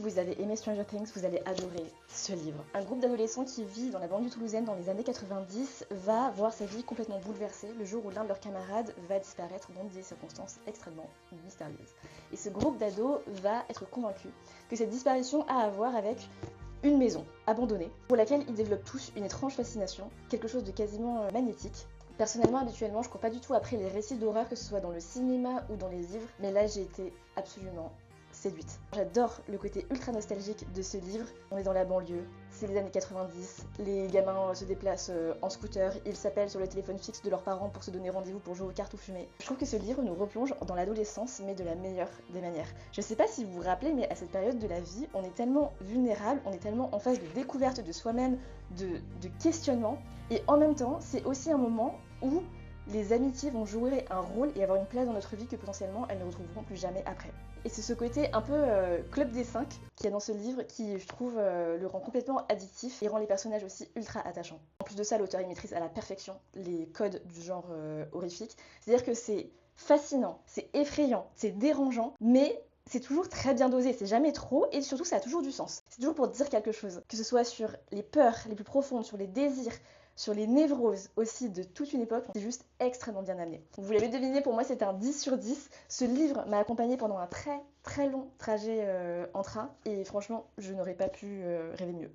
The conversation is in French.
Si vous avez aimé Stranger Things, vous allez adorer ce livre. Un groupe d'adolescents qui vit dans la banlieue toulousaine dans les années 90 va voir sa vie complètement bouleversée le jour où l'un de leurs camarades va disparaître dans des circonstances extrêmement mystérieuses. Et ce groupe d'ados va être convaincu que cette disparition a à voir avec une maison abandonnée pour laquelle ils développent tous une étrange fascination, quelque chose de quasiment magnétique. Personnellement, habituellement, je cours pas du tout après les récits d'horreur, que ce soit dans le cinéma ou dans les livres, mais là j'ai été absolument séduite. J'adore le côté ultra nostalgique de ce livre. On est dans la banlieue, c'est les années 90, les gamins se déplacent en scooter, ils s'appellent sur le téléphone fixe de leurs parents pour se donner rendez-vous pour jouer aux cartes ou fumer. Je trouve que ce livre nous replonge dans l'adolescence, mais de la meilleure des manières. Je sais pas si vous vous rappelez, mais à cette période de la vie, on est tellement vulnérable, on est tellement en phase de découverte de soi-même, de questionnement, et en même temps, c'est aussi un moment où les amitiés vont jouer un rôle et avoir une place dans notre vie que potentiellement elles ne retrouveront plus jamais après. Et c'est ce côté un peu Club des 5 qu'il y a dans ce livre qui, je trouve, le rend complètement addictif et rend les personnages aussi ultra attachants. En plus de ça, l'auteur il maîtrise à la perfection les codes du genre horrifique. C'est-à-dire que c'est fascinant, c'est effrayant, c'est dérangeant, mais c'est toujours très bien dosé, c'est jamais trop et surtout ça a toujours du sens. C'est toujours pour dire quelque chose, que ce soit sur les peurs les plus profondes, sur les désirs, sur les névroses aussi de toute une époque, c'est juste extrêmement bien amené. Vous l'avez deviné, pour moi c'est un 10 sur 10. Ce livre m'a accompagné pendant un très long trajet en train et franchement je n'aurais pas pu rêver mieux.